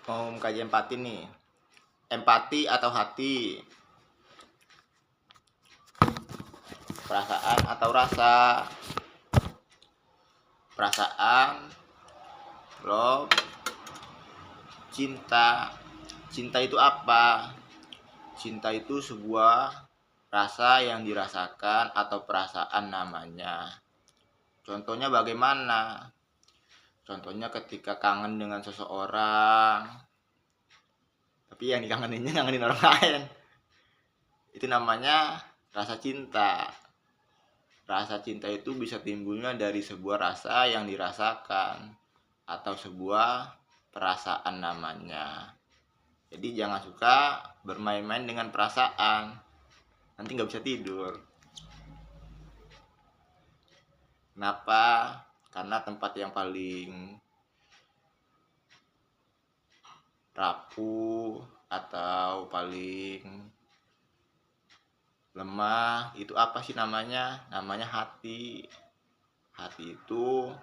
mau mengkaji empati nih. Empati atau hati, perasaan atau rasa. Perasaan, love, cinta. Cinta itu apa? Cinta itu sebuah rasa yang dirasakan atau perasaan namanya. Contohnya bagaimana? Contohnya ketika kangen dengan seseorang, tapi yang dikangeninnya ngangenin orang lain. Itu namanya rasa cinta. Rasa cinta itu bisa timbulnya dari sebuah rasa yang dirasakan atau sebuah perasaan namanya. Jadi jangan suka bermain-main dengan perasaan, nanti nggak bisa tidur. Kenapa? Karena tempat yang paling rapuh atau paling lemah itu apa sih namanya? Namanya hati. Hati itu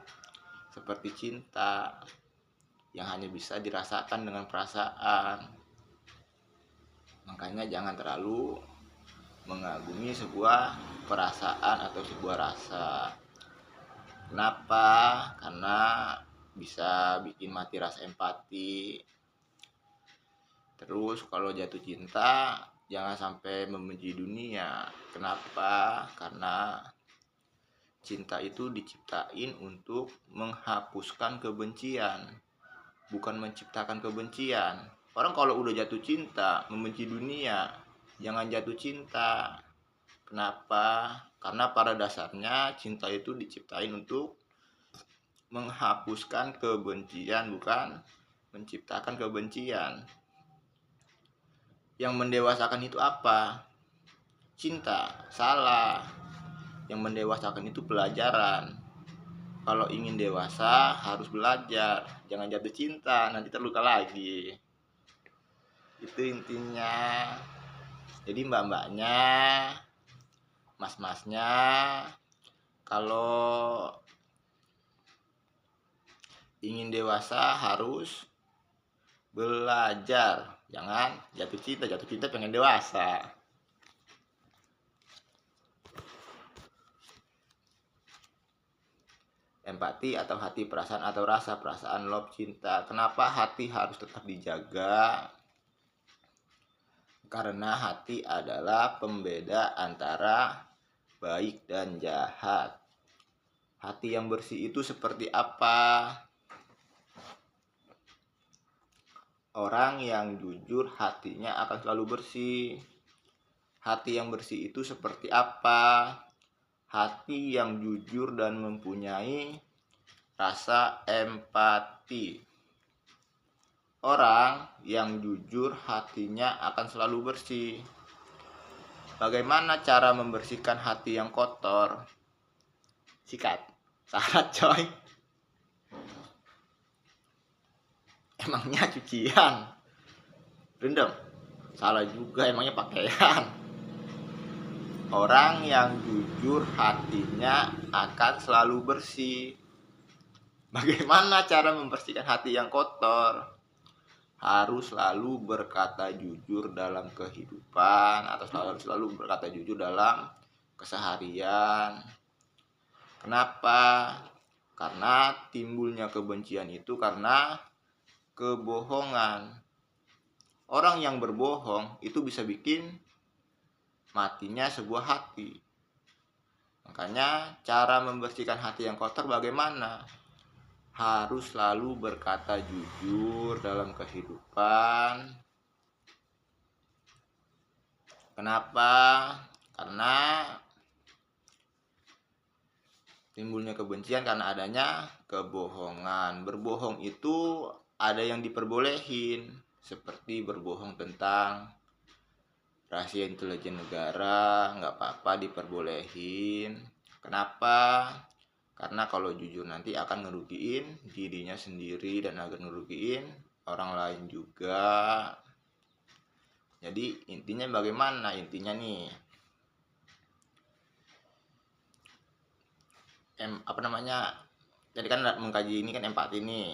seperti cinta yang hanya bisa dirasakan dengan perasaan. Makanya jangan terlalu mengagumi sebuah perasaan atau sebuah rasa. Kenapa? Karena bisa bikin mati rasa empati. Terus kalau jatuh cinta jangan sampai membenci dunia. Kenapa? Karena cinta itu diciptain untuk menghapuskan kebencian, bukan menciptakan kebencian. Orang kalau udah jatuh cinta, membenci dunia, jangan jatuh cinta. Kenapa? Karena pada dasarnya cinta itu diciptain untuk menghapuskan kebencian, bukan menciptakan kebencian. Yang mendewasakan itu apa? Cinta. Salah. Yang mendewasakan itu pelajaran. Kalau ingin dewasa harus belajar, jangan jatuh cinta, nanti terluka lagi. Itu intinya. Jadi mbak-mbaknya, mas-masnya, kalau ingin dewasa harus belajar, jangan jatuh cinta pengen dewasa. Empati atau hati, perasaan atau rasa. Perasaan, love, cinta. Kenapa hati harus tetap dijaga? Karena hati adalah pembeda antara baik dan jahat. Hati yang bersih itu seperti apa? Orang yang jujur hatinya akan selalu bersih. Hati yang bersih itu seperti apa? Hati yang jujur dan mempunyai rasa empati. Orang yang jujur hatinya akan selalu bersih. Bagaimana cara membersihkan hati yang kotor? Sikat. Salah coy. Emangnya cucian? Rendam. Salah juga, emangnya pakaian. Orang yang jujur hatinya akan selalu bersih. Bagaimana cara membersihkan hati yang kotor? Harus selalu berkata jujur dalam kehidupan atau selalu berkata jujur dalam keseharian. Kenapa? Karena timbulnya kebencian itu karena kebohongan. Orang yang berbohong itu bisa bikin matinya sebuah hati. Makanya cara membersihkan hati yang kotor bagaimana? Harus selalu berkata jujur dalam kehidupan. Kenapa? Karena timbulnya kebencian karena adanya kebohongan. Berbohong itu ada yang diperbolehin, seperti berbohong tentang rahasia intelijen negara, nggak apa-apa diperbolehin. Kenapa? Karena kalau jujur nanti akan ngerugiin dirinya sendiri dan akan ngerugiin orang lain juga. Jadi intinya bagaimana? Intinya nih, jadi kan mengkaji ini kan empati nih.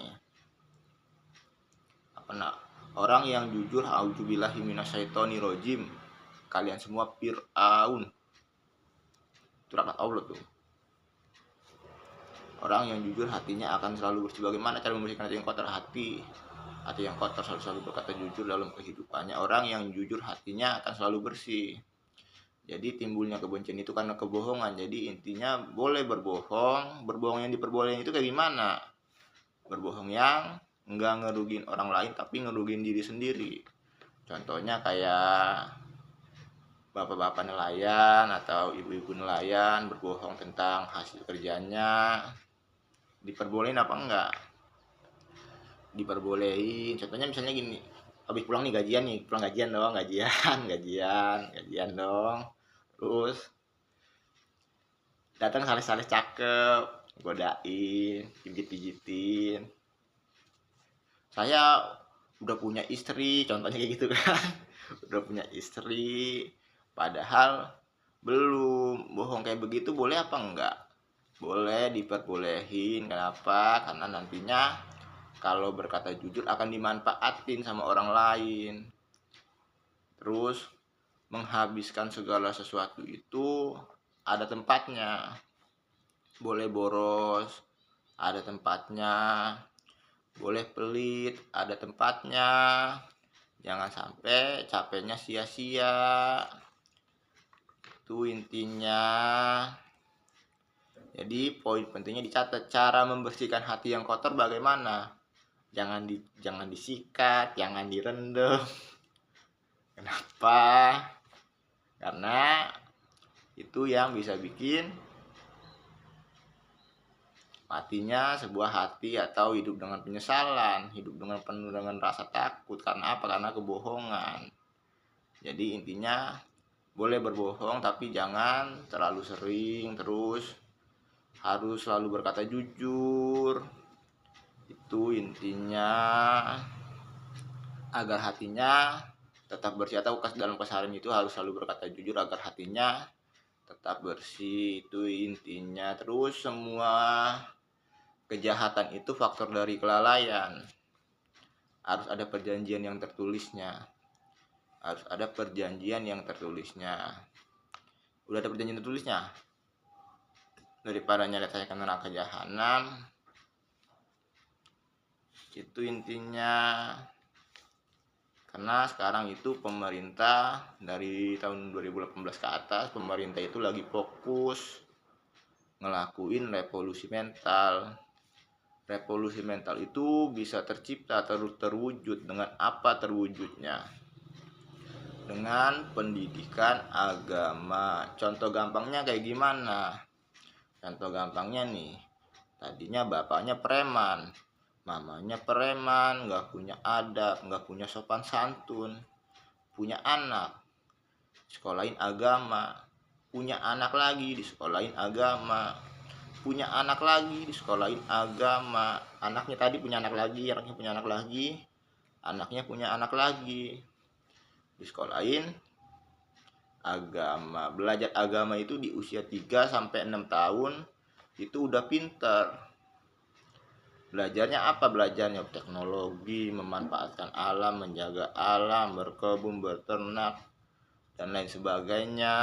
Karena orang yang jujur, auzubillahi minasyaitonirrajim, kalian semua Fir'aun. Itu rahmat Allah tuh. Orang yang jujur hatinya akan selalu bersih. Bagaimana cara membersihkan hati yang kotor? Hati yang kotor selalu berkata jujur dalam kehidupannya. Orang yang jujur hatinya akan selalu bersih. Jadi timbulnya kebencian itu karena kebohongan. Jadi intinya boleh berbohong. Berbohong yang diperbolehin itu kayak gimana? Berbohong yang enggak ngerugiin orang lain tapi ngerugiin diri sendiri. Contohnya kayak bapak-bapak nelayan atau ibu-ibu nelayan berbohong tentang hasil kerjanya. Diperbolehin apa enggak? Diperbolehin. Contohnya misalnya gini, habis pulang nih gajian pulang gajian dong, gajian dong. Terus datang sales-sales cakep, godain, pijit-pijitin. Saya udah punya istri, contohnya kayak gitu kan. Udah punya istri, padahal belum. Bohong kayak begitu boleh apa enggak? Boleh, diperbolehin. Kenapa? Karena nantinya kalau berkata jujur akan dimanfaatin sama orang lain. Terus menghabiskan segala sesuatu itu ada tempatnya. Boleh boros, ada tempatnya. Boleh pelit, ada tempatnya. Jangan sampai capeknya sia-sia. Itu intinya. Jadi poin pentingnya dicatat, cara membersihkan hati yang kotor bagaimana? Jangan disikat, jangan direndam. Kenapa? Karena itu yang bisa bikin matinya sebuah hati atau hidup dengan penyesalan, hidup dengan penuh dengan rasa takut. Karena apa? Karena kebohongan. Jadi intinya boleh berbohong tapi jangan terlalu sering, terus harus selalu berkata jujur. Itu intinya, agar hatinya tetap bersih. Atau dalam keseharian itu harus selalu berkata jujur agar hatinya tetap bersih. Itu intinya. Terus semua kejahatan itu faktor dari kelalaian. Harus ada perjanjian yang tertulisnya. Udah ada perjanjian tertulisnya. Daripada nyeret saya ke neraka jahanam. Itu intinya. Karena sekarang itu pemerintah dari tahun 2018 ke atas, pemerintah itu lagi fokus ngelakuin revolusi mental. Revolusi mental itu bisa tercipta terwujud dengan apa terwujudnya? Dengan pendidikan agama. Contoh gampangnya kayak gimana? Contoh gampangnya nih, tadinya bapaknya preman, mamanya preman, gak punya adab, gak punya sopan santun, punya anak, sekolahin agama, punya anak lagi disekolahin agama, punya anak lagi disekolahin agama, anaknya tadi punya anak lagi, anaknya punya anak lagi, anaknya punya anak lagi, disekolahin agama. Belajar agama itu di usia 3-6 tahun itu udah pinter. Belajarnya apa? Belajarnya teknologi, memanfaatkan alam, menjaga alam, berkebun, berternak, dan lain sebagainya.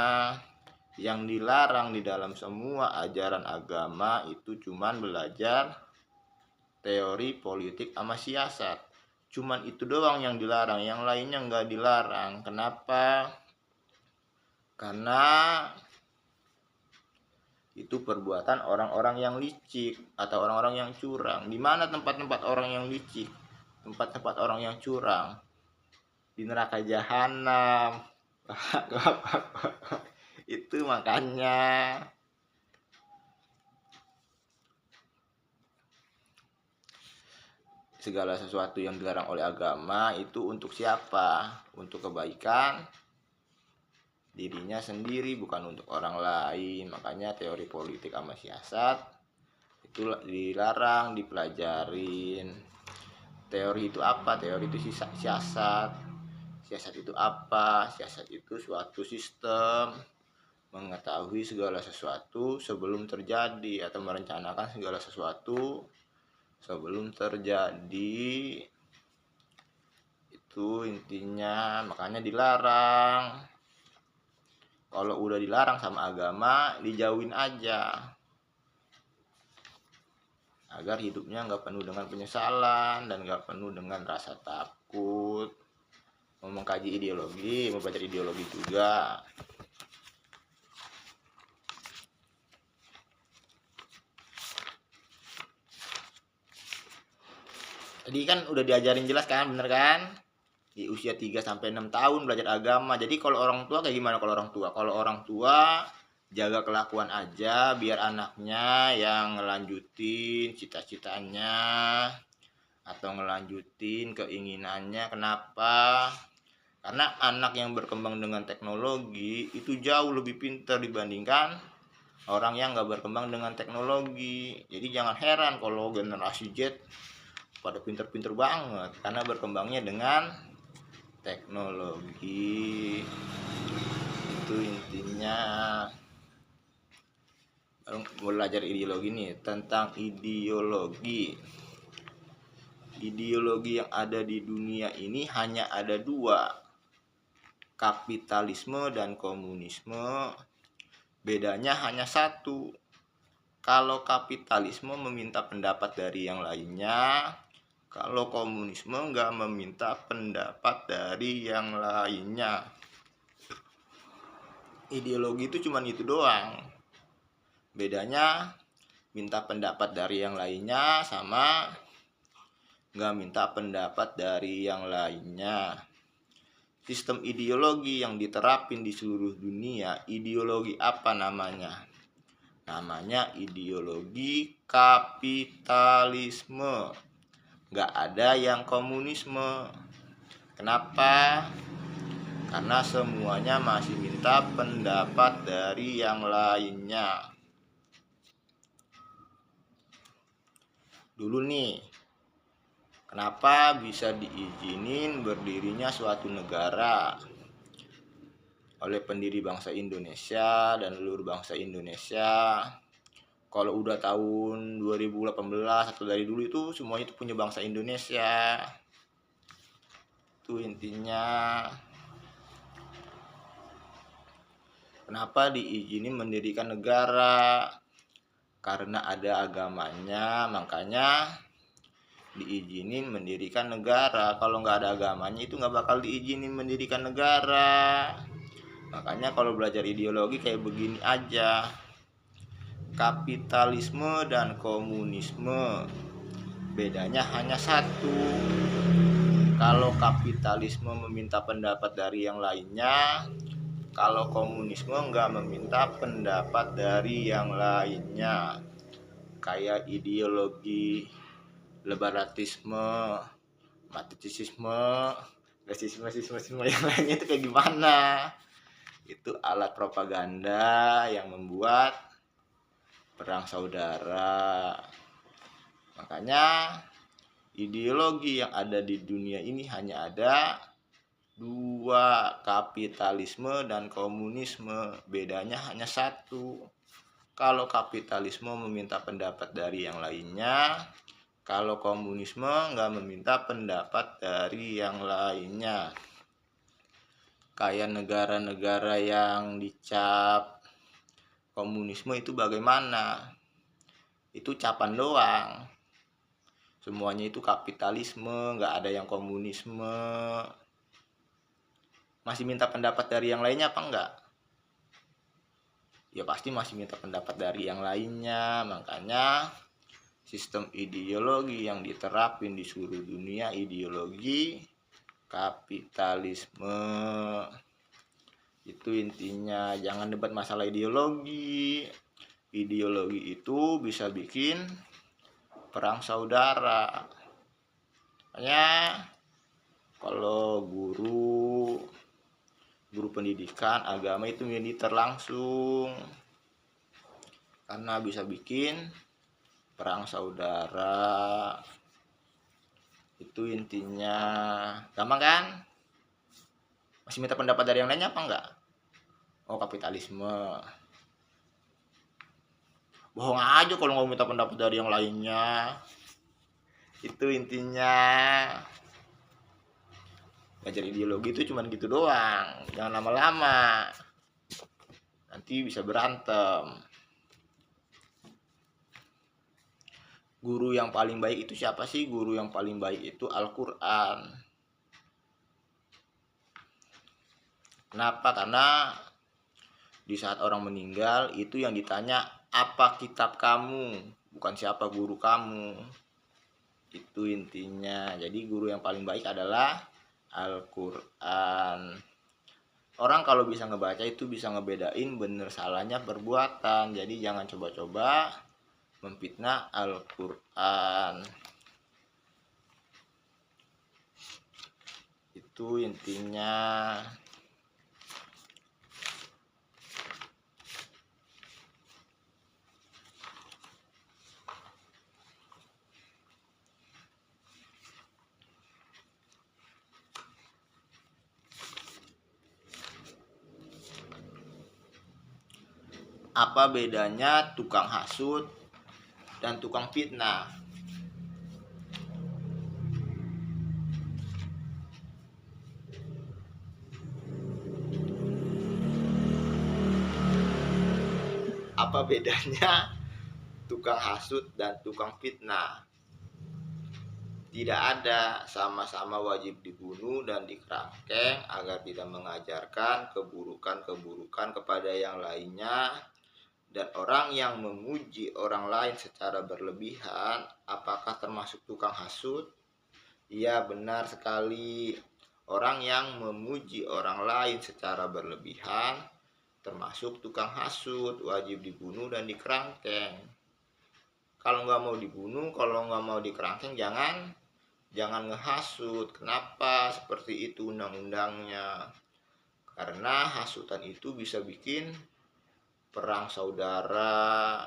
Yang dilarang di dalam semua ajaran agama itu cuman belajar teori politik sama siasat. Cuman itu doang yang dilarang, yang lainnya nggak dilarang. Kenapa? Karena itu perbuatan orang-orang yang licik atau orang-orang yang curang. Di mana tempat-tempat orang yang licik? Tempat-tempat orang yang curang? Di neraka jahanam. Itu makanya segala sesuatu yang dilarang oleh agama itu untuk siapa? Untuk kebaikan dirinya sendiri, bukan untuk orang lain. Makanya teori politik sama siasat itu dilarang dipelajarin. Teori itu apa? Teori itu siasat. Siasat itu apa? Siasat itu suatu sistem mengetahui segala sesuatu sebelum terjadi atau merencanakan segala sesuatu sebelum terjadi. Itu intinya, makanya dilarang. Kalau udah dilarang sama agama, dijauhin aja agar hidupnya nggak penuh dengan penyesalan dan nggak penuh dengan rasa takut. Mau mengkaji ideologi, mau belajar ideologi juga. Tadi kan udah diajarin jelas kan, bener kan? Di usia 3 sampai 6 tahun belajar agama. Jadi kalau orang tua kayak gimana kalau orang tua? Kalau orang tua jaga kelakuan aja biar anaknya yang ngelanjutin cita-citanya atau ngelanjutin keinginannya. Kenapa? Karena anak yang berkembang dengan teknologi itu jauh lebih pintar dibandingkan orang yang nggak berkembang dengan teknologi. Jadi jangan heran kalau generasi Z pada pinter-pinter banget karena berkembangnya dengan teknologi. Itu intinya. Belajar ideologi nih, tentang ideologi yang ada di dunia ini hanya ada dua, kapitalisme dan komunisme. Bedanya hanya satu, kalau kapitalisme meminta pendapat dari yang lainnya, kalau komunisme nggak meminta pendapat dari yang lainnya. Ideologi itu cuma itu doang. Bedanya minta pendapat dari yang lainnya sama nggak minta pendapat dari yang lainnya. Sistem ideologi yang diterapin di seluruh dunia, ideologi apa namanya? Namanya ideologi kapitalisme. Nggak ada yang komunisme. Kenapa? Karena semuanya masih minta pendapat dari yang lainnya. Dulu nih, kenapa bisa diizinin berdirinya suatu negara oleh pendiri bangsa Indonesia dan seluruh bangsa Indonesia? Kalau udah tahun 2018 atau dari dulu itu semuanya itu punya bangsa Indonesia. Itu intinya. Kenapa diizinin mendirikan negara? Karena ada agamanya, makanya diizinin mendirikan negara. Kalau nggak ada agamanya itu nggak bakal diizinin mendirikan negara. Makanya kalau belajar ideologi kayak begini aja, kapitalisme dan komunisme bedanya hanya satu, kalau kapitalisme meminta pendapat dari yang lainnya, kalau komunisme nggak meminta pendapat dari yang lainnya. Kayak ideologi liberalisme, marxisme, rasisme yang lainnya itu kayak gimana? Itu alat propaganda yang membuat perang saudara. Makanya ideologi yang ada di dunia ini hanya ada dua, kapitalisme dan komunisme. Bedanya hanya satu, kalau kapitalisme meminta pendapat dari yang lainnya, kalau komunisme nggak meminta pendapat dari yang lainnya. Kayak negara-negara yang dicap komunisme itu bagaimana? Itu capan doang. Semuanya itu kapitalisme, nggak ada yang komunisme. Masih minta pendapat dari yang lainnya apa enggak? Ya pasti masih minta pendapat dari yang lainnya. Makanya sistem ideologi yang diterapin di seluruh dunia ideologi kapitalisme. Itu intinya. Jangan debat masalah ideologi. Ideologi itu bisa bikin perang saudara. Makanya kalau guru pendidikan agama itu militer langsung, karena bisa bikin perang saudara. Itu intinya. Gampang kan? Masih minta pendapat dari yang lainnya apa enggak? Oh, kapitalisme. Bohong aja kalau nggak minta pendapat dari yang lainnya. Itu intinya. Belajar ideologi itu cuman gitu doang, jangan lama-lama, nanti bisa berantem. Guru yang paling baik itu siapa sih? Guru yang paling baik itu Al-Quran. Kenapa? Karena di saat orang meninggal itu yang ditanya apa kitab kamu, bukan siapa guru kamu. Itu intinya. Jadi guru yang paling baik adalah Al-Quran. Orang kalau bisa ngebaca itu bisa ngebedain bener salahnya perbuatan. Jadi jangan coba-coba memfitnah Al-Quran. Itu intinya. Apa bedanya tukang hasut dan tukang fitnah? Apa bedanya tukang hasut dan tukang fitnah? Tidak ada, sama-sama wajib dibunuh dan dikerangkeng agar tidak mengajarkan keburukan-keburukan kepada yang lainnya. Dan orang yang memuji orang lain secara berlebihan, apakah termasuk tukang hasut? Iya, benar sekali. Orang yang memuji orang lain secara berlebihan termasuk tukang hasut, wajib dibunuh dan dikerangkeng. Kalau nggak mau dibunuh, kalau nggak mau dikerangkeng, jangan ngehasut. Kenapa seperti itu undang-undangnya? Karena hasutan itu bisa bikin perang saudara,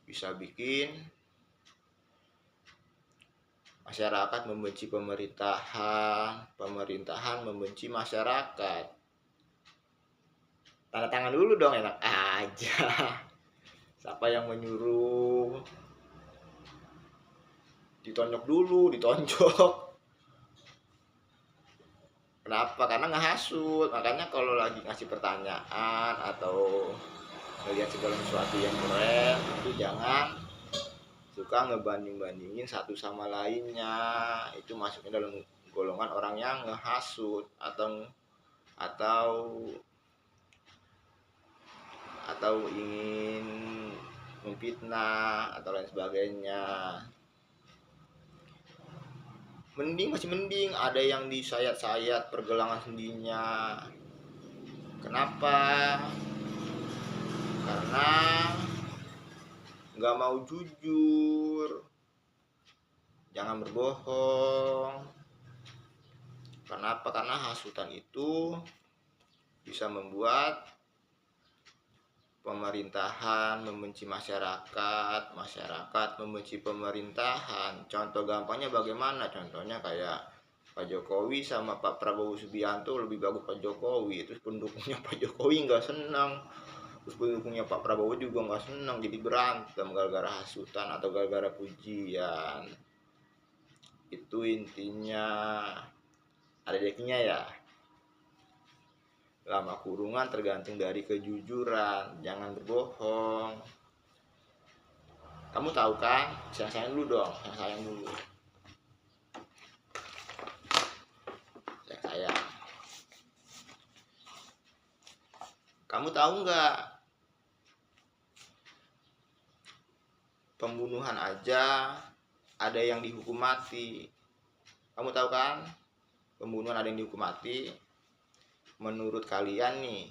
bisa bikin masyarakat membenci pemerintahan, pemerintahan membenci masyarakat. Tanda tangan dulu dong, enak aja. Siapa yang menyuruh? Ditonjok dulu, ditonjok. Kenapa? Karena ngehasut. Makanya kalau lagi ngasih pertanyaan atau melihat segala sesuatu yang keren, itu jangan suka ngebanding-bandingin satu sama lainnya. Itu masuknya dalam golongan orang yang ngehasut atau ingin memfitnah atau lain sebagainya. Masih mending ada yang disayat-sayat pergelangan sendinya. Kenapa? Karena nggak mau jujur, jangan berbohong. Kenapa? Karena hasutan itu bisa membuat pemerintahan membenci masyarakat, masyarakat membenci pemerintahan. Contoh gampangnya bagaimana? Contohnya kayak Pak Jokowi sama Pak Prabowo Subianto, lebih bagus Pak Jokowi. Terus pendukungnya Pak Jokowi nggak senang, terus pendukungnya Pak Prabowo juga nggak senang, jadi berantem gara-gara hasutan atau gara-gara pujian. Itu intinya. Ada dekinya ya. Lama kurungan tergantung dari kejujuran, jangan berbohong. Kamu tahu kan? Sayang dulu dong, sayang dulu. Sayang. Kamu tahu nggak? Pembunuhan aja ada yang dihukum mati. Kamu tahu kan? Pembunuhan ada yang dihukum mati. Menurut kalian nih,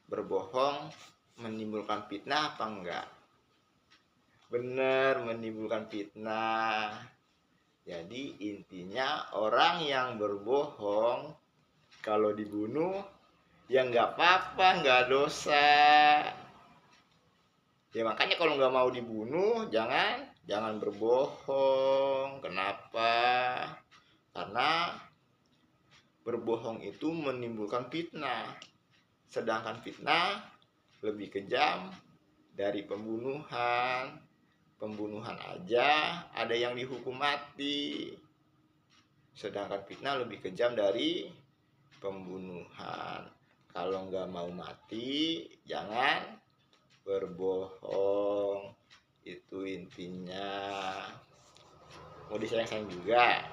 berbohong menimbulkan fitnah apa enggak? Bener, menimbulkan fitnah. Jadi intinya orang yang berbohong kalau dibunuh ya nggak apa-apa, nggak dosa. Ya makanya kalau nggak mau dibunuh jangan berbohong. Kenapa? Karena berbohong itu menimbulkan fitnah. Sedangkan fitnah lebih kejam dari pembunuhan. Pembunuhan aja ada yang dihukum mati. Sedangkan fitnah lebih kejam dari pembunuhan. Kalau nggak mau mati, jangan berbohong. Itu intinya. Mau disayang-sayang juga.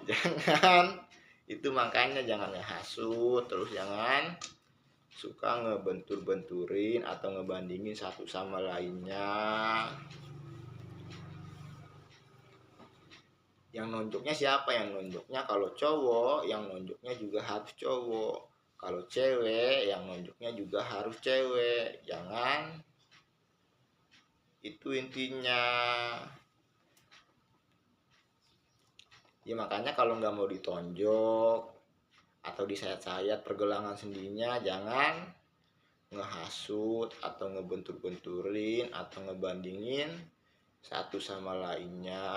Jangan, itu makanya jangan ngehasut, terus jangan suka ngebentur-benturin atau ngebandingin satu sama lainnya. Yang nunjuknya siapa? Yang nunjuknya kalau cowok, yang nunjuknya juga harus cowok. Kalau cewek, yang nunjuknya juga harus cewek. Jangan, itu intinya. Ya makanya kalau nggak mau ditonjok atau disayat-sayat pergelangan sendinya, jangan ngehasut atau ngebentur-benturin atau ngebandingin satu sama lainnya.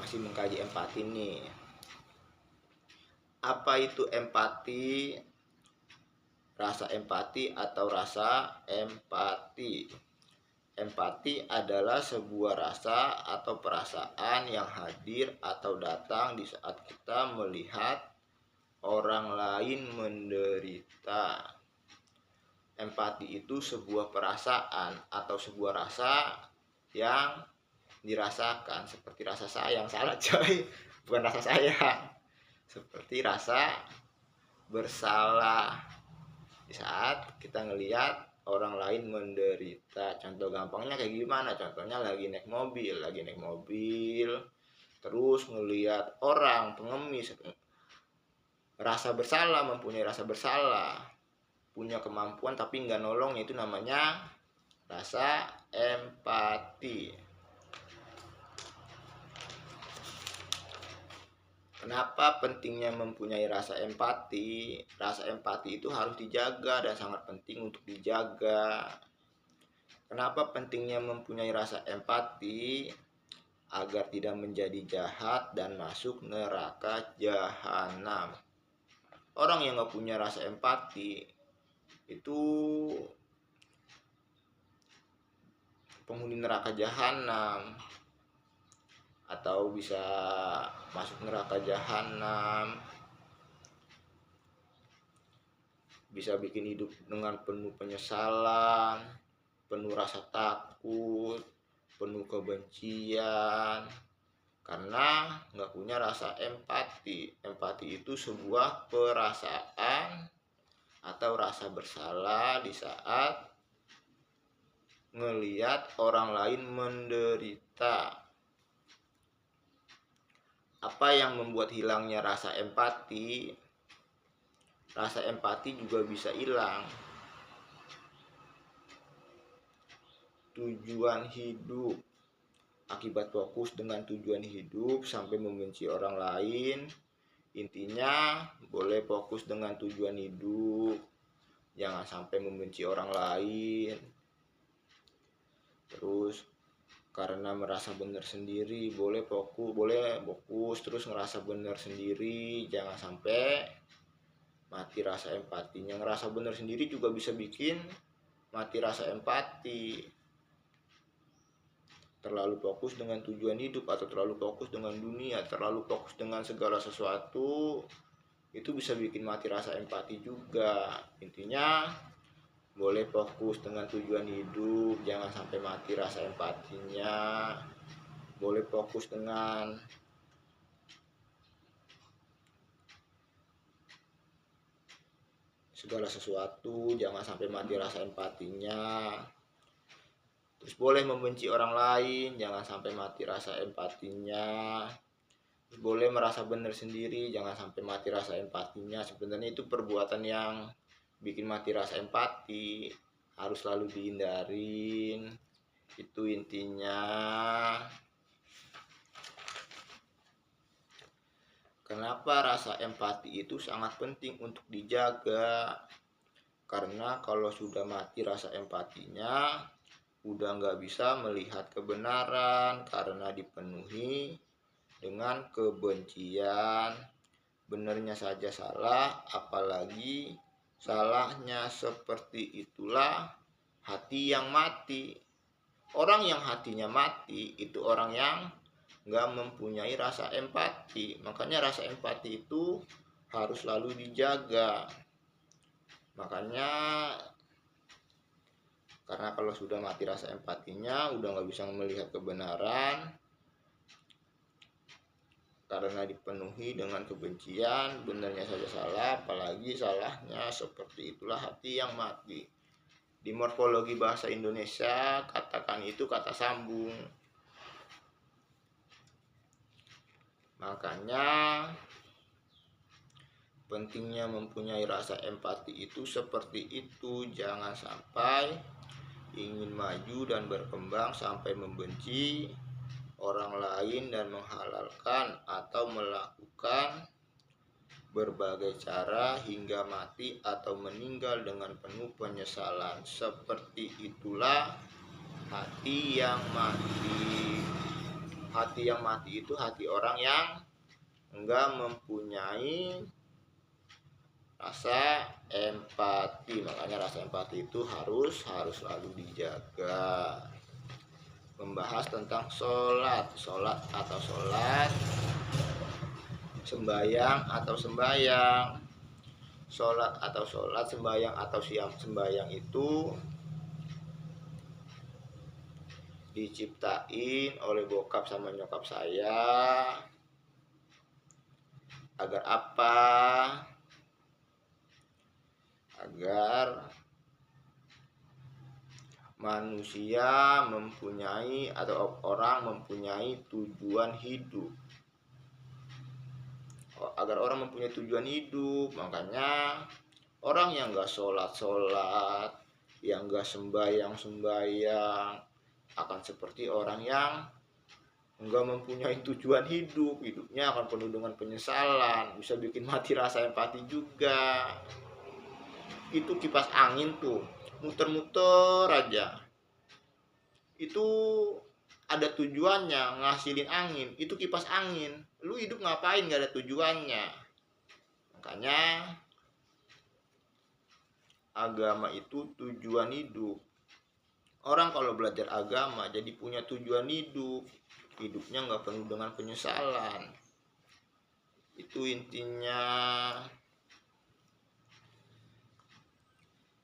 Masih mengkaji empati nih. Apa itu empati? Rasa empati atau rasa empati. Empati adalah sebuah rasa atau perasaan yang hadir atau datang di saat kita melihat orang lain menderita. Empati itu sebuah perasaan atau sebuah rasa yang dirasakan, seperti rasa sayang. Salah coy, bukan rasa sayang, seperti rasa bersalah di saat kita ngelihat orang lain menderita. Contoh gampangnya kayak gimana? Contohnya lagi naik mobil terus ngelihat orang pengemis, rasa bersalah, mempunyai rasa bersalah, punya kemampuan tapi nggak nolong, itu namanya rasa empati. Kenapa pentingnya mempunyai rasa empati? Rasa empati itu harus dijaga dan sangat penting untuk dijaga. Kenapa pentingnya mempunyai rasa empati? Agar tidak menjadi jahat dan masuk neraka jahanam. Orang yang gak punya rasa empati itu penghuni neraka jahanam, atau bisa masuk neraka jahanam, bisa bikin hidup dengan penuh penyesalan, penuh rasa takut, penuh kebencian, karena nggak punya rasa empati. Empati itu sebuah perasaan atau rasa bersalah di saat ngelihat orang lain menderita. Apa yang membuat hilangnya rasa empati? Rasa empati juga bisa hilang. Tujuan hidup. Akibat fokus dengan tujuan hidup sampai membenci orang lain. Intinya boleh fokus dengan tujuan hidup, jangan sampai membenci orang lain. Terus karena merasa benar sendiri, boleh fokus terus ngerasa benar sendiri, jangan sampai mati rasa empatinya. Ngerasa benar sendiri juga bisa bikin mati rasa empati. Terlalu fokus dengan tujuan hidup atau terlalu fokus dengan dunia, terlalu fokus dengan segala sesuatu, itu bisa bikin mati rasa empati juga. Intinya boleh fokus dengan tujuan hidup, jangan sampai mati rasa empatinya. Boleh fokus dengan segala sesuatu, jangan sampai mati rasa empatinya. Terus boleh membenci orang lain, jangan sampai mati rasa empatinya. Terus boleh merasa benar sendiri, jangan sampai mati rasa empatinya. Sebenarnya itu perbuatan yang bikin mati rasa empati, harus selalu dihindarin. Itu intinya. Kenapa rasa empati itu sangat penting untuk dijaga? Karena kalau sudah mati rasa empatinya, udah nggak bisa melihat kebenaran karena dipenuhi dengan kebencian. Benernya saja salah, apalagi salahnya. Seperti itulah hati yang mati. Orang yang hatinya mati itu orang yang nggak mempunyai rasa empati. Makanya rasa empati itu harus selalu dijaga. Makanya karena kalau sudah mati rasa empatinya, udah nggak bisa melihat kebenaran, karena dipenuhi dengan kebencian, benarnya saja salah, apalagi salahnya. Seperti itulah hati yang mati. Di morfologi bahasa Indonesia, katakan itu kata sambung. Makanya pentingnya mempunyai rasa empati itu seperti itu. Jangan sampai ingin maju dan berkembang sampai membenci orang lain dan menghalalkan atau melakukan berbagai cara hingga mati atau meninggal dengan penuh penyesalan. Seperti itulah hati yang mati. Hati yang mati itu hati orang yang enggak mempunyai rasa empati. Makanya rasa empati itu harus selalu dijaga. Membahas tentang sholat atau sholat, sembayang atau sembayang. Sholat atau sholat, sembayang atau siang sembayang itu diciptain oleh bokap sama nyokap saya. Agar apa? Agar manusia mempunyai atau orang mempunyai tujuan hidup. Agar orang mempunyai tujuan hidup. Makanya orang yang gak sholat, yang gak sembayang, akan seperti orang yang enggak mempunyai tujuan hidup. Hidupnya akan penuh dengan penyesalan, bisa bikin mati rasa empati juga. Itu kipas angin tuh, muter-muter aja. Itu ada tujuannya, ngasilin angin. Itu kipas angin. Lu hidup ngapain gak ada tujuannya? Makanya agama itu tujuan hidup. Orang kalau belajar agama jadi punya tujuan hidup. Hidupnya gak penuh dengan penyesalan. Itu intinya.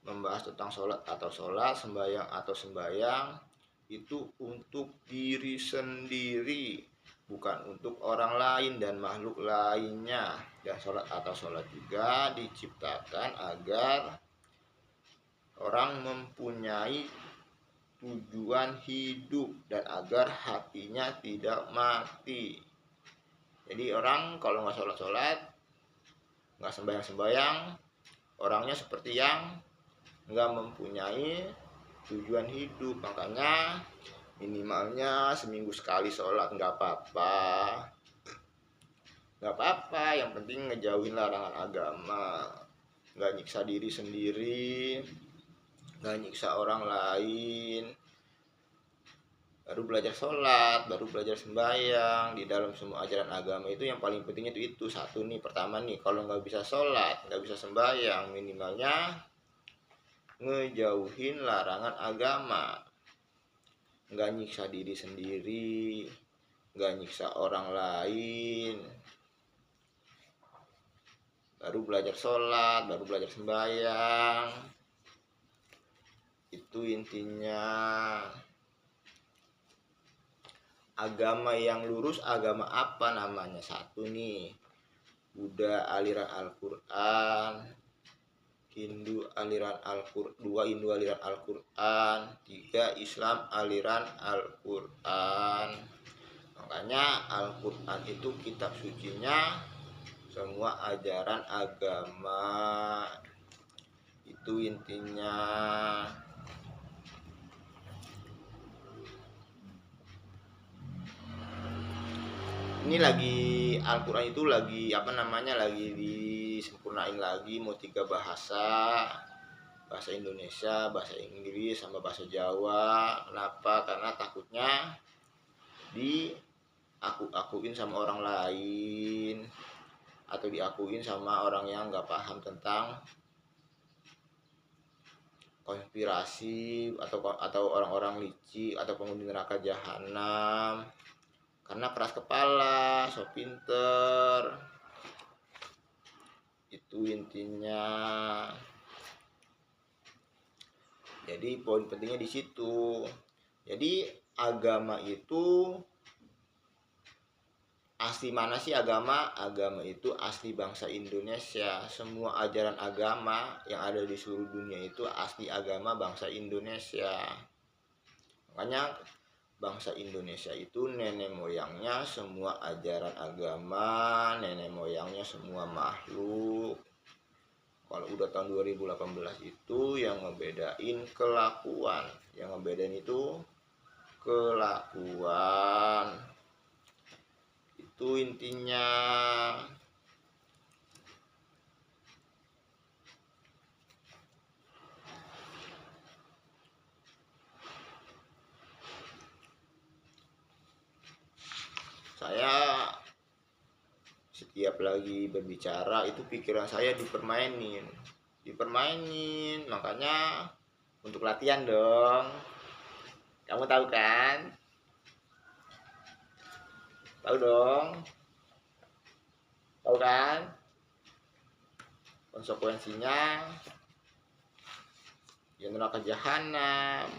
Membahas tentang sholat atau sholat, sembahyang atau sembahyang, itu untuk diri sendiri, bukan untuk orang lain dan makhluk lainnya. Dan sholat atau sholat juga diciptakan agar orang mempunyai tujuan hidup dan agar hatinya tidak mati. Jadi orang kalau nggak sholat, nggak sembahyang, orangnya seperti yang nggak mempunyai tujuan hidup. Makanya minimalnya seminggu sekali sholat nggak apa-apa, yang penting ngejauhin larangan agama, nggak nyiksa diri sendiri, nggak nyiksa orang lain. Baru belajar sholat, baru belajar sembahyang. Di dalam semua ajaran agama itu yang paling penting itu satu nih. Pertama nih, kalau nggak bisa sholat, nggak bisa sembahyang, minimalnya ngejauhin larangan agama, nggak nyiksa diri sendiri, nggak nyiksa orang lain. Baru belajar sholat, baru belajar sembahyang. Itu intinya. Agama yang lurus agama apa namanya? Satu nih, Buddha aliran Al-Quran, Hindu aliran Al-Quran, 2 Hindu aliran Al-Quran, 3 Islam aliran Al-Quran. Makanya Al-Quran itu kitab sucinya semua ajaran agama. Itu intinya. Ini lagi Al-Quran itu lagi lagi disempurnain lagi, mau 3 bahasa Indonesia, bahasa Inggris, sama bahasa Jawa. Kenapa? Karena takutnya diakuin sama orang lain atau diakuin sama orang yang nggak paham tentang konspirasi atau orang-orang licik atau penghuni neraka jahanam karena keras kepala, so pinter. Itu intinya. Jadi poin pentingnya di situ. Jadi agama itu asli mana sih agama? Agama itu asli bangsa Indonesia. Semua ajaran agama yang ada di seluruh dunia itu asli agama bangsa Indonesia. Makanya bangsa Indonesia itu nenek moyangnya semua ajaran agama, nenek moyangnya semua makhluk. Kalau udah tahun 2018 itu yang ngebedain kelakuan. Yang ngebedain itu kelakuan. Itu intinya. Saya setiap lagi berbicara itu pikiran saya dipermainin. Makanya untuk latihan dong. Kamu tahu kan? Tahu dong. Tahu kan? Konsekuensinya ya neraka jahanam.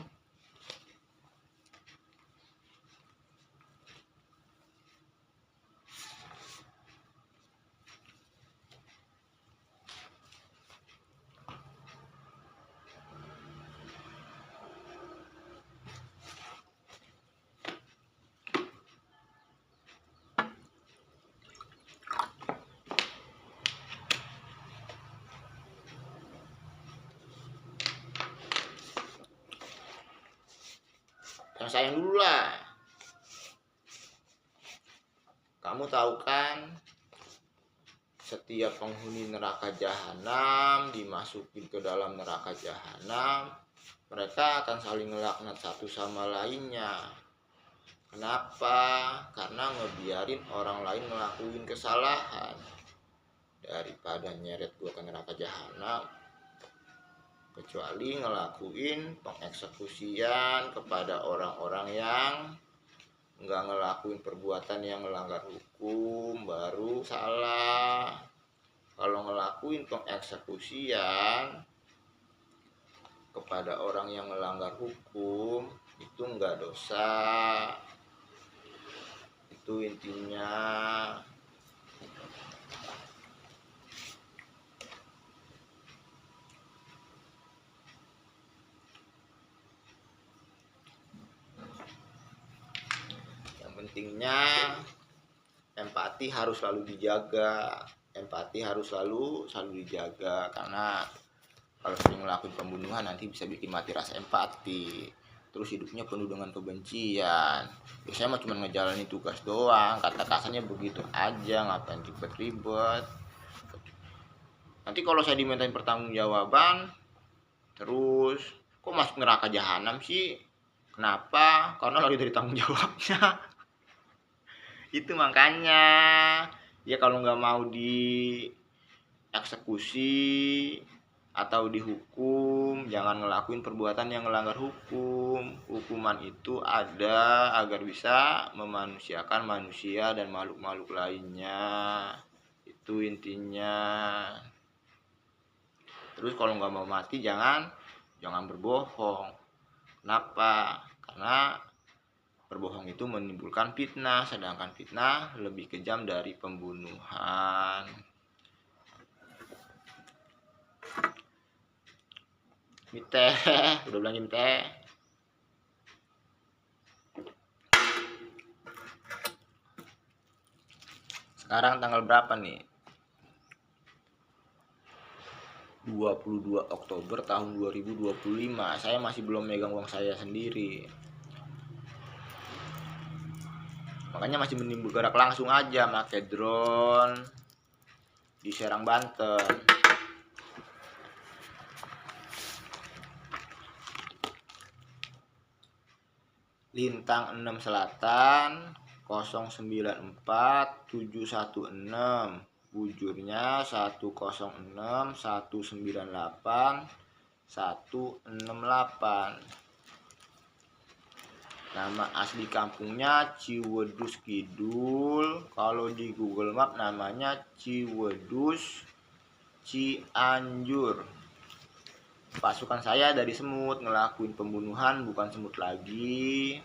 Yang sayang dulu lah. Kamu tahu kan, setiap penghuni neraka jahanam dimasukin ke dalam neraka jahanam, mereka akan saling ngelaknat satu sama lainnya. Kenapa? Karena ngebiarin orang lain ngelakuin kesalahan. Daripada nyeret gua ke neraka jahanam, kecuali ngelakuin pengeksekusian kepada orang-orang yang nggak ngelakuin perbuatan yang melanggar hukum baru salah. Kalau ngelakuin pengeksekusian kepada orang yang melanggar hukum itu nggak dosa. Itu intinya. Pentingnya empati harus selalu dijaga. Karena kalau sering ngelakuin pembunuhan nanti bisa bikin mati rasa empati. Terus hidupnya penuh dengan kebencian. Biasanya mah cuma ngejalanin tugas doang, kata kasarnya begitu aja, ngapain ribet-ribet. Nanti kalau saya dimintain pertanggungjawaban, terus kok masuk neraka jahanam sih? Kenapa? Karena lagi dari tanggung jawabnya. Itu makanya ya kalau nggak mau dieksekusi atau dihukum, jangan ngelakuin perbuatan yang melanggar hukum. Hukuman itu ada agar bisa memanusiakan manusia dan makhluk-makhluk lainnya. Itu intinya. Terus kalau nggak mau mati jangan berbohong. Kenapa? Karena berbohong itu menimbulkan fitnah, sedangkan fitnah lebih kejam dari pembunuhan. Mite, udah bilang mite. Sekarang tanggal berapa nih? 22 Oktober tahun 2025. Saya masih belum megang uang saya sendiri. Makanya masih mending bergerak langsung aja pakai drone di Serang, Banten. Lintang 6 Selatan 094716, bujurnya 106198 168. Nama asli kampungnya Ciwedus Kidul. Kalau di Google Map namanya Ciwedus Cianjur. Pasukan saya dari Semut, ngelakuin pembunuhan, bukan semut lagi.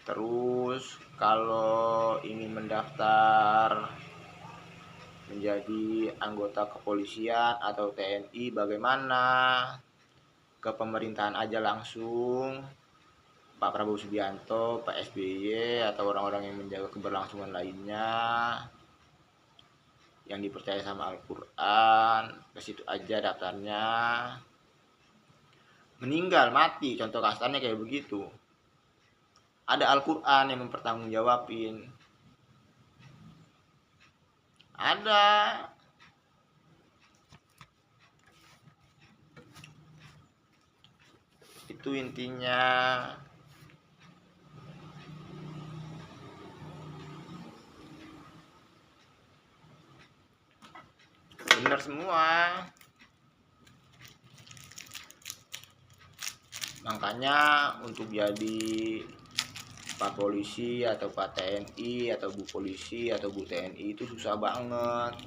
Terus kalau ingin mendaftar menjadi anggota kepolisian atau TNI bagaimana? Ke pemerintahan aja langsung, Pak Prabowo Subianto, Pak SBY, atau orang-orang yang menjaga keberlangsungan lainnya yang dipercaya sama Al-Quran. Ke situ aja daftarnya. Meninggal, mati, contoh kasarnya kayak begitu. Ada Al-Quran yang mempertanggungjawabin. Ada. Itu intinya. Benar semua. Makanya untuk jadi Pak Polisi atau Pak TNI atau Bu Polisi atau Bu TNI itu susah banget.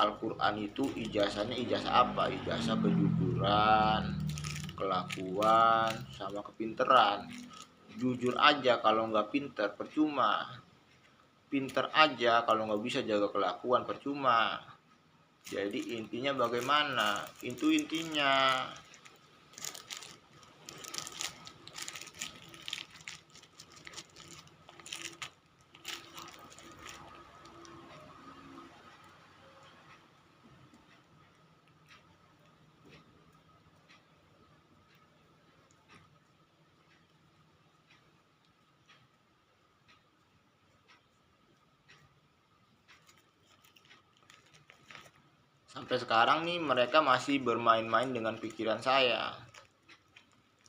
Al-Quran itu ijazahnya ijazah apa? Ijazah kejujuran, kelakuan, sama kepinteran. Jujur aja kalau nggak pinter percuma. Pinter aja kalau nggak bisa jaga kelakuan percuma. Jadi intinya bagaimana? Itu intinya. Sampai sekarang nih mereka masih bermain-main dengan pikiran saya.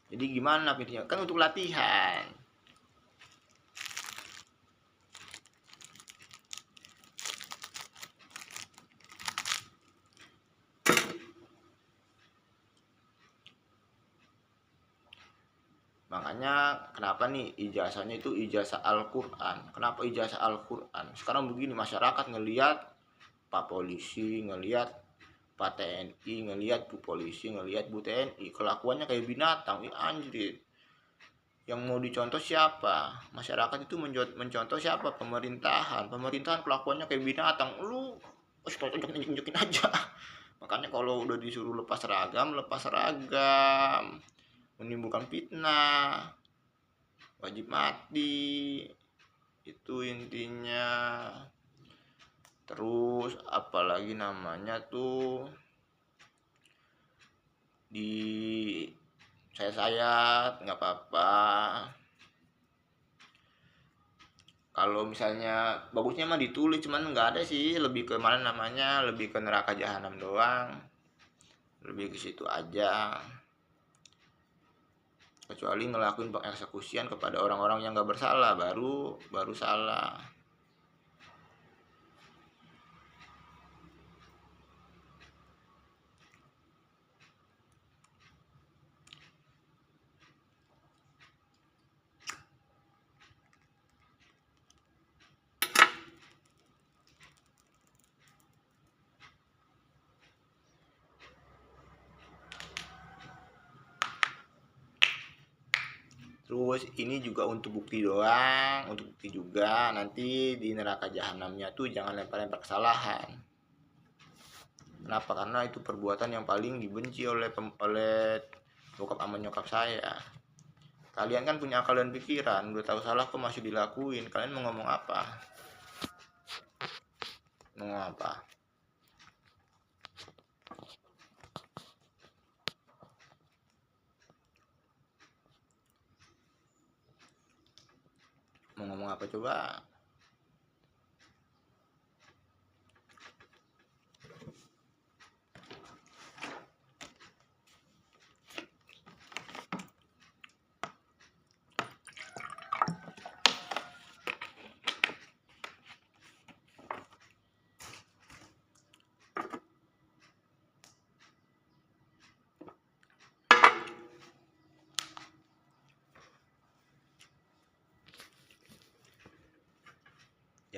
Jadi gimana pikirnya? Kan untuk latihan. Makanya kenapa nih ijazahnya itu ijazah Al-Quran. Kenapa ijazah Al-Quran? Sekarang begini, masyarakat ngelihat Pak Polisi, ngelihat Pak TNI, ngelihat Bu Polisi, ngelihat Bu TNI, kelakuannya kayak binatang. Ih, anjir. Yang mau dicontoh siapa? Masyarakat itu mencontoh siapa? Pemerintahan kelakuannya kayak binatang. Lu injekin aja. Makanya kalau udah disuruh lepas seragam, menimbulkan fitnah, wajib mati. Itu intinya. Terus apalagi namanya tuh di saya nggak apa-apa. Kalau misalnya bagusnya mah ditulis, cuman nggak ada sih, lebih ke mana namanya, lebih ke neraka jahanam doang, lebih ke situ aja. Kecuali ngelakuin pengeksekusian kepada orang-orang yang nggak bersalah, baru salah. Terus ini juga untuk bukti doang, untuk bukti juga. Nanti di neraka jahanamnya tuh jangan lempar-lempar kesalahan. Kenapa? Karena itu perbuatan yang paling dibenci oleh bokap sama nyokap saya. Kalian kan punya akal dan pikiran, udah tahu salah kok masih dilakuin. Kalian mau ngomong apa? Mau ngomong apa? Mau ngomong apa coba?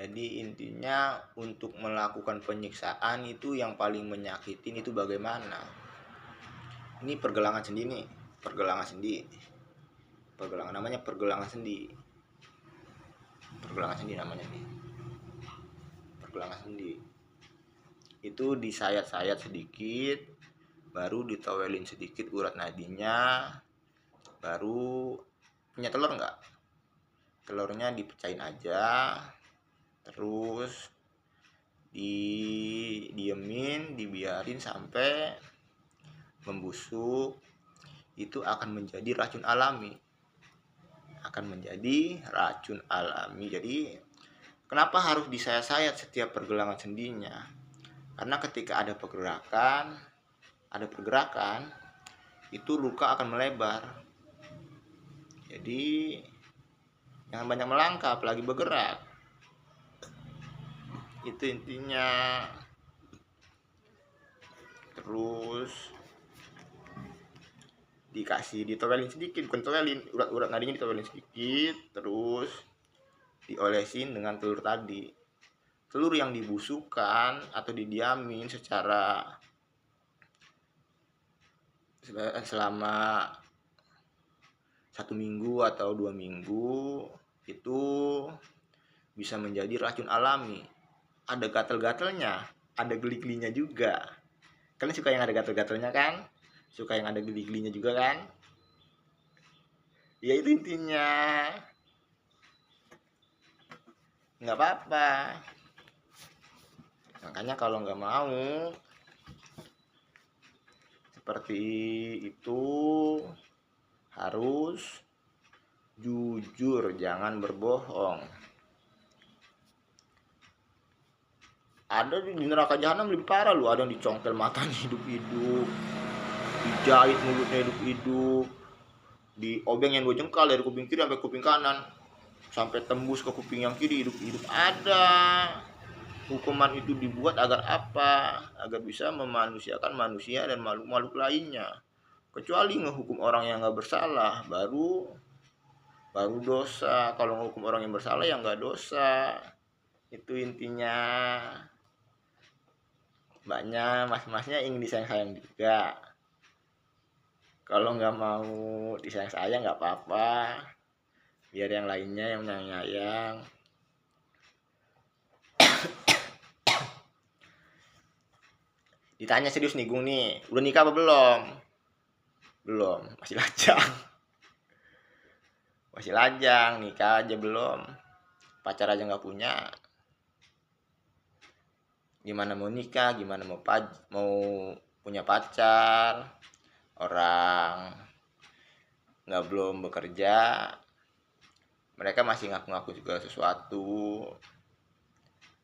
Jadi intinya untuk melakukan penyiksaan itu yang paling menyakitin itu bagaimana. Ini pergelangan sendi nih, pergelangan sendi. Pergelangan namanya pergelangan sendi. Pergelangan sendi namanya nih. Pergelangan sendi. Itu disayat-sayat sedikit, baru ditowelin sedikit urat nadinya, baru punya telur nggak? Telurnya dipecahin aja, terus didiemin, dibiarin sampai membusuk. Itu akan menjadi racun alami. Jadi kenapa harus disayat-sayat setiap pergelangan sendinya? Karena ketika ada pergerakan, itu luka akan melebar. Jadi jangan banyak melangkah, apalagi bergerak. Itu intinya. Terus ditowelin sedikit, bukan towelin, urat-urat nadinya ditowelin sedikit, terus diolesin dengan telur tadi. Telur yang dibusukkan atau didiamin selama 1 minggu atau 2 minggu itu bisa menjadi racun alami. Ada gatal-gatalnya, ada geli-gelinya juga. Kalian suka yang ada gatal-gatalnya kan? Suka yang ada geli-gelinya juga kan? Ya itu intinya. Nggak apa-apa. Makanya kalau nggak mau seperti itu, harus jujur, jangan berbohong. Ada di neraka jahanam lebih parah loh, ada yang dicongkel matanya hidup-hidup, dijahit mulutnya hidup-hidup, diobeng yang 2 jengkal dari kuping kiri sampai kuping kanan, sampai tembus ke kuping yang kiri hidup-hidup. Ada. Hukuman itu dibuat agar apa? Agar bisa memanusiakan manusia dan makhluk-makhluk lainnya. Kecuali ngehukum orang yang nggak bersalah, baru dosa. Kalau ngehukum orang yang bersalah ya nggak dosa. Itu intinya. Mbaknya, mas-masnya ingin disayang-sayang juga. Kalau nggak mau disayang-sayang nggak apa-apa, biar yang lainnya yang menyayang. Ditanya serius nih Gung nih, udah nikah apa belum? Belum, masih lajang. Nikah aja belum, pacar aja nggak punya. Gimana mau nikah, gimana mau punya pacar, orang belum bekerja, mereka masih ngaku-ngaku juga sesuatu.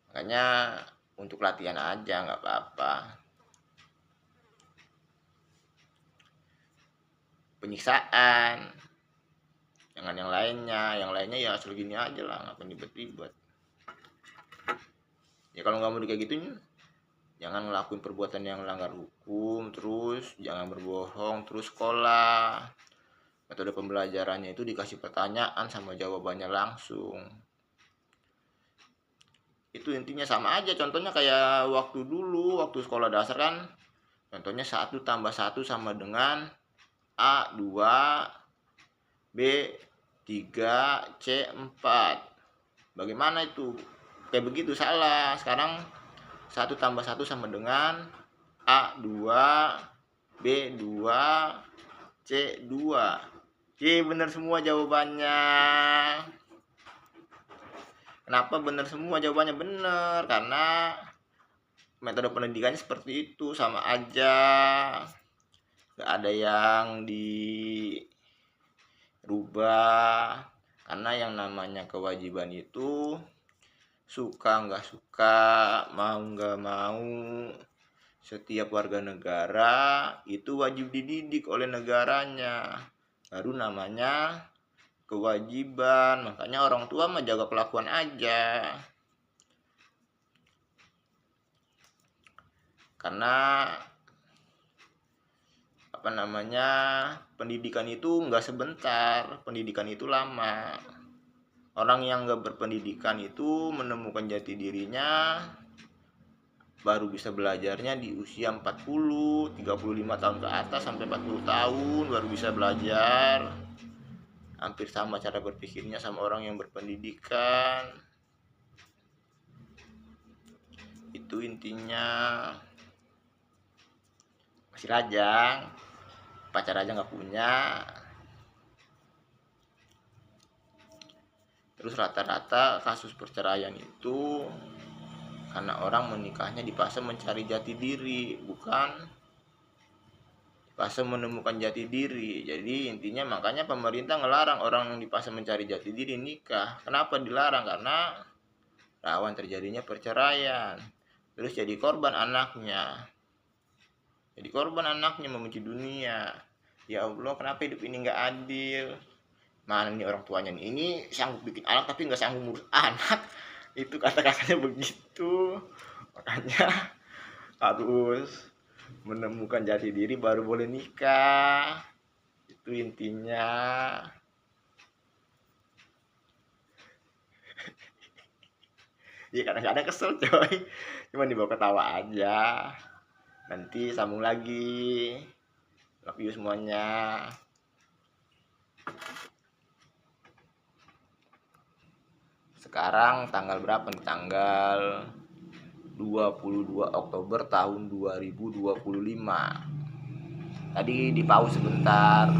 Makanya untuk latihan aja nggak apa-apa. Penyiksaan, jangan yang lainnya ya asal gini aja lah, ngapain ribet-ribet. Ya kalau nggak mau kayak gitu, jangan ngelakuin perbuatan yang melanggar hukum. Terus jangan berbohong, terus sekolah. Metode pembelajarannya itu dikasih pertanyaan sama jawabannya langsung. Itu intinya sama aja, contohnya kayak waktu sekolah dasar kan, contohnya 1 tambah 1 sama dengan A 2, B 3, C 4. Bagaimana itu? Kayak begitu salah. Sekarang 1 tambah 1 sama dengan A 2, B 2, C 2. Oke, benar semua jawabannya. Kenapa benar semua jawabannya? Benar karena metode pendidikannya seperti itu, sama aja. Gak ada yang dirubah. Karena yang namanya kewajiban itu suka nggak suka, mau nggak mau, setiap warga negara itu wajib dididik oleh negaranya. Baru namanya kewajiban. Makanya orang tua mah jaga kelakuan aja. Karena pendidikan itu nggak sebentar, pendidikan itu lama. Orang yang gak berpendidikan itu menemukan jati dirinya baru bisa belajarnya di usia 40, 35 tahun ke atas sampai 40 tahun baru bisa belajar. Hampir sama cara berpikirnya sama orang yang berpendidikan. Itu intinya. Masih lajang, pacar aja gak punya. Terus rata-rata kasus perceraian itu karena orang menikahnya di fase mencari jati diri, bukan fase menemukan jati diri. Jadi intinya makanya pemerintah ngelarang orang yang di fase mencari jati diri nikah. Kenapa dilarang? Karena rawan terjadinya perceraian. Terus jadi korban anaknya. Jadi korban anaknya membenci dunia. Ya Allah, kenapa hidup ini gak adil? Mana nih orang tuanya nih, ini sanggup bikin anak tapi nggak sanggup ngurus anak. Itu kata-katanya begitu. Makanya harus menemukan jati diri baru boleh nikah. Itu intinya. Ya kadang-kadang kesel coy, cuma dibawa ketawa aja. Nanti sambung lagi. Love you semuanya. Sekarang tanggal berapa nih? Tanggal 22 Oktober tahun 2025. Tadi di pause sebentar.